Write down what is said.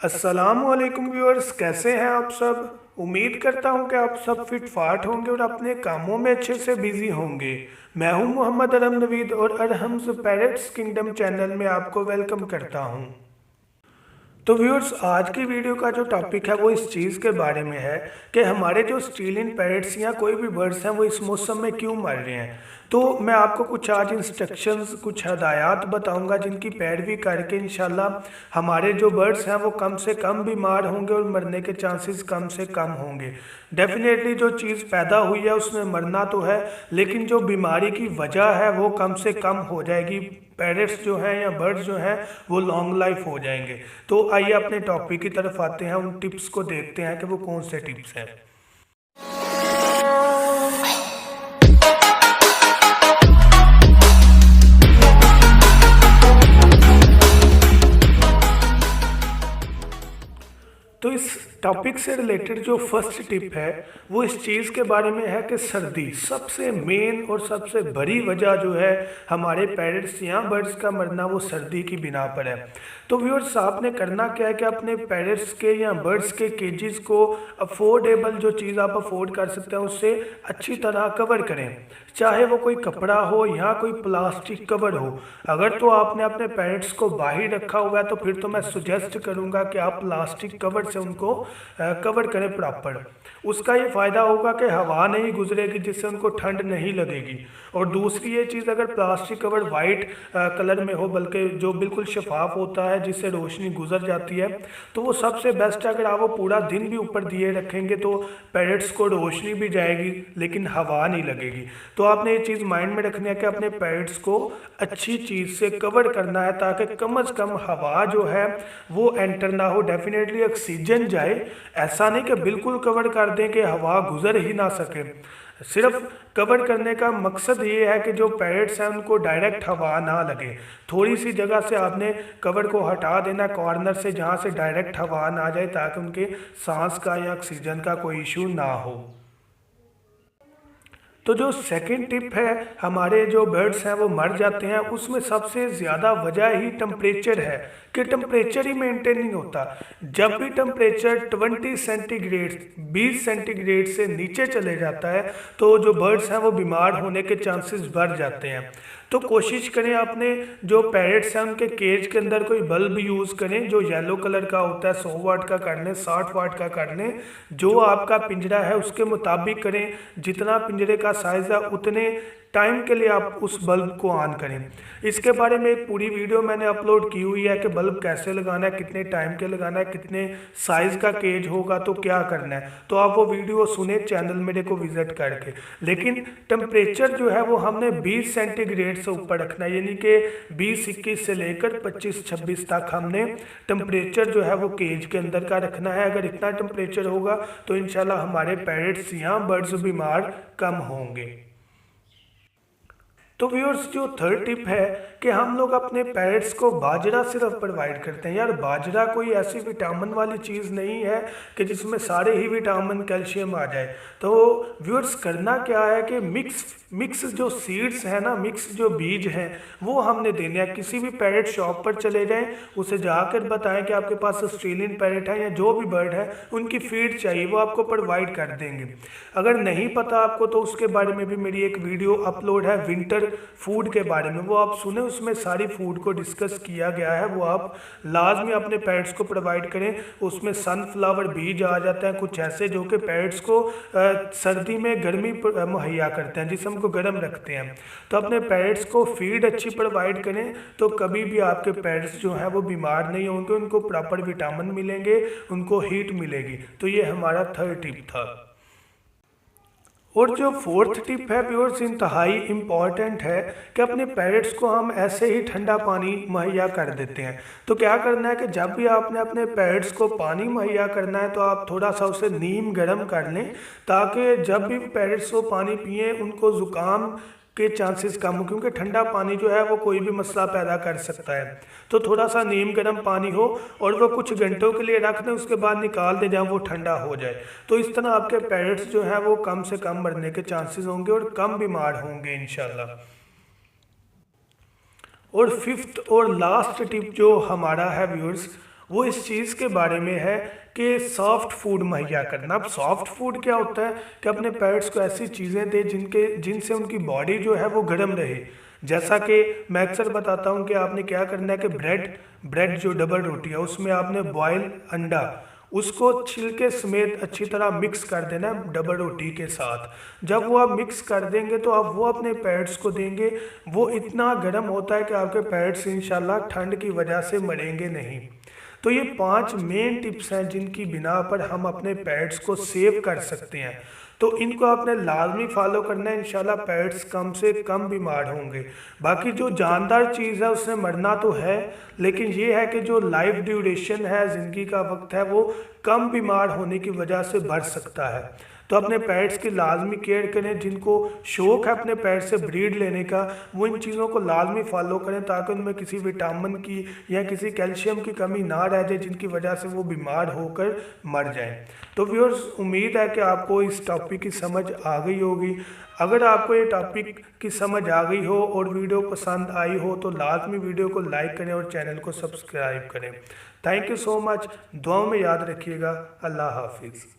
अस्सलामुअलैकुम व्यूअर्स, कैसे हैं आप सब। उम्मीद करता हूं कि आप सब फिट फाट होंगे और अपने कामों में अच्छे से बिजी होंगे। मैं हूं मोहम्मद अरम नवीद और अरहम्स पैरट्स किंगडम चैनल में आपको वेलकम करता हूं। तो व्यूअर्स, आज की वीडियो का जो टॉपिक है वो इस चीज़ के बारे में है कि हमारे जो स्टीलिंग पैरट्स या कोई भी बर्ड्स हैं वो इस मौसम में क्यों मर रहे हैं। तो मैं आपको कुछ आज इंस्ट्रक्शंस, कुछ हदायत बताऊंगा जिनकी पैरवी करके इंशाल्लाह हमारे जो बर्ड्स हैं वो कम से कम बीमार होंगे और मरने के चांसेस कम से कम होंगे। डेफिनेटली जो चीज़ पैदा हुई है उसमें मरना तो है, लेकिन जो बीमारी की वजह है वो कम से कम हो जाएगी। पैरट्स जो हैं या बर्ड्स जो हैं वो लॉन्ग लाइफ हो जाएंगे। तो आइए अपने टॉपिक की तरफ आते हैं, उन टिप्स को देखते हैं कि वो कौन से टिप्स हैं। तो इस टॉपिक से रिलेटेड जो फर्स्ट टिप है वो इस चीज़ के बारे में है कि सर्दी सबसे मेन और सबसे बड़ी वजह जो है हमारे पैरट्स या बर्ड्स का मरना वो सर्दी की बिना पर है। तो व्यूअर्स, आपने करना क्या है कि अपने पैरट्स के या बर्ड्स के केजेस को अफोर्डेबल जो चीज़ आप अफोर्ड कर सकते हैं उससे अच्छी तरह कवर करें, चाहे वो कोई कपड़ा हो या कोई प्लास्टिक कवर हो। अगर तो आपने अपने पैरट्स को बाहर रखा हुआ है तो फिर तो मैं सुजेस्ट करूंगा कि आप प्लास्टिक कवर से उनको कवर करें प्रॉपर। उसका ये फ़ायदा होगा कि हवा नहीं गुजरेगी जिससे उनको ठंड नहीं लगेगी। और दूसरी ये चीज़, अगर प्लास्टिक कवर वाइट कलर में हो, बल्कि जो बिल्कुल शफाफ होता है जिससे रोशनी गुजर जाती है, तो वो सबसे बेस्ट है। अगर आप वो पूरा दिन भी ऊपर दिए रखेंगे तो पैरट्स को रोशनी भी जाएगी लेकिन हवा नहीं लगेगी। तो आपने ये चीज़ माइंड में रखनी है कि अपने पैरट्स को अच्छी चीज़ से कवर करना है ताकि कम से कम हवा जो है वो एंटर ना हो, डेफिनेटली ऑक्सीजन जाए। ऐसा नहीं कि बिल्कुल कवर कर दें कि हवा गुजर ही ना सके। सिर्फ कवर करने का मकसद ये है कि जो पैरट्स हैं उनको डायरेक्ट हवा ना लगे। थोड़ी सी जगह से आपने कवर को हटा देना कॉर्नर से, जहाँ से डायरेक्ट हवा ना जाए ताकि उनके सांस का या ऑक्सीजन का कोई इशू ना हो। तो जो सेकंड टिप है, हमारे जो बर्ड्स हैं वो मर जाते हैं, उसमें सबसे ज़्यादा वजह ही टेम्परेचर है कि टेम्परेचर ही मेंटेन नहीं होता। जब भी टेम्परेचर 20 सेंटीग्रेड 20 सेंटीग्रेड से नीचे चले जाता है तो जो बर्ड्स हैं वो बीमार होने के चांसेस बढ़ जाते हैं। तो कोशिश करें अपने जो पैरट्स हैं उनके केज के अंदर कोई बल्ब यूज़ करें जो येलो कलर का होता है। 100 वाट का कर लें, 60 वाट का कर लें, जो आपका पिंजरा है उसके मुताबिक करें। जितना पिंजरे का साइज़ है उतने टाइम के लिए आप उस बल्ब को ऑन करें। इसके बारे में एक पूरी वीडियो मैंने अपलोड की हुई है कि बल्ब कैसे लगाना है, कितने टाइम के लगाना है, कितने साइज़ का केज होगा तो क्या करना है। तो आप वो वीडियो सुने चैनल मेरे को विजिट करके। लेकिन टेम्परेचर जो है वो हमने 20 सेंटीग्रेड से ऊपर रखना है, यानी कि 20-21 से लेकर 25-26 तक हमने टेम्परेचर जो है वो केज के अंदर का रखना है। अगर इतना टेम्परेचर होगा तो इंशाल्लाह हमारे पैरट्स या बर्ड्स बीमार कम होंगे। तो व्यूअर्स, जो थर्ड टिप है कि हम लोग अपने पैरट्स को बाजरा सिर्फ प्रोवाइड करते हैं। यार, बाजरा कोई ऐसी विटामिन वाली चीज़ नहीं है कि जिसमें सारे ही विटामिन कैल्शियम आ जाए। तो व्यूअर्स, करना क्या है कि मिक्स जो सीड्स हैं ना, मिक्स जो बीज हैं वो हमने देने हैं। किसी भी पैरट शॉप पर चले जाएं, उसे जाकर बताएं कि आपके पास ऑस्ट्रेलियन पैरट है या जो भी बर्ड है उनकी फीड चाहिए, वो आपको प्रोवाइड कर देंगे। अगर नहीं पता आपको तो उसके बारे में भी मेरी एक वीडियो अपलोड है विंटर फूड के बारे में, वो आप सुने, उसमें सारी फूड को डिस्कस किया गया है। वो आप लाजमी अपने पैरट्स को प्रोवाइड करें। उसमें सनफ्लावर बीज आ जाते हैं कुछ ऐसे जो कि पैरट्स को सर्दी में गर्मी मुहैया करते हैं, जिसम को गर्म रखते हैं। तो अपने पैरट्स को फीड अच्छी प्रोवाइड करें तो कभी भी आपके पैरट्स जो हैं वो बीमार नहीं होंगे, उनको प्रॉपर विटामिन मिलेंगे, उनको हीट मिलेगी। तो ये हमारा थर्ड टिप था। और जो फोर्थ टिप है व्यूअर्स, इंतहाई इम्पॉर्टेंट है कि अपने पैरट्स को हम ऐसे ही ठंडा पानी मुहैया कर देते हैं। तो क्या करना है कि जब भी आपने अपने पैरट्स को पानी मुहैया करना है तो आप थोड़ा सा उसे नीम गर्म कर लें, ताकि जब भी पैरट्स वो पानी पिए उनको ज़ुकाम के चांसेस कम हो, क्योंकि ठंडा पानी जो है वो कोई भी मसला पैदा कर सकता है। तो थोड़ा सा नीम गर्म पानी हो और वो कुछ घंटों के लिए रख दें, उसके बाद निकाल दें जब वो ठंडा हो जाए। तो इस तरह आपके पैरट्स जो है वो कम से कम मरने के चांसेस होंगे और कम बीमार होंगे इंशाल्लाह। और फिफ्थ और लास्ट टिप जो हमारा है व्यूअर्स, वो इस चीज़ के बारे में है कि सॉफ्ट फूड मुहैया करना। अब सॉफ्ट फूड क्या होता है कि अपने पेट्स को ऐसी चीज़ें दें जिनसे उनकी बॉडी जो है वो गर्म रहे। जैसा कि मैं अक्सर बताता हूँ कि आपने क्या करना है कि ब्रेड जो डबल रोटी है उसमें आपने बॉयल अंडा उसको छिलके समेत अच्छी तरह मिक्स कर देना है डबल रोटी के साथ। जब वो आप मिक्स कर देंगे तो आप वो अपने पेट्स को देंगे। वो इतना गर्म होता है कि आपके पेट्स इंशाल्लाह ठंड की वजह से मरेंगे नहीं। तो ये 5 मेन टिप्स हैं जिनकी बिना पर हम अपने पेट्स को सेव कर सकते हैं। तो इनको आपने लाजमी फॉलो करना है, इंशाल्लाह पेट्स कम से कम बीमार होंगे। बाकी जो जानदार चीज़ है उससे मरना तो है, लेकिन ये है कि जो लाइफ ड्यूरेशन है, ज़िंदगी का वक्त है, वो कम बीमार होने की वजह से बढ़ सकता है। तो अपने पेट्स की लाजमी केयर करें। जिनको शौक़ है अपने पेट से ब्रीड लेने का, वो इन चीज़ों को लाजमी फॉलो करें ताकि उनमें किसी विटामिन की या किसी कैल्शियम की कमी ना रह जाए जिनकी वजह से वो बीमार होकर मर जाएं। तो व्यूअर्स, उम्मीद है कि आपको इस टॉपिक की समझ आ गई होगी। अगर आपको ये टॉपिक की समझ आ गई हो और वीडियो पसंद आई हो तो लाजमी वीडियो को लाइक करें और चैनल को सब्सक्राइब करें। Thank you so much. दुआओं में याद रखिएगा। अल्लाह हाफिज़।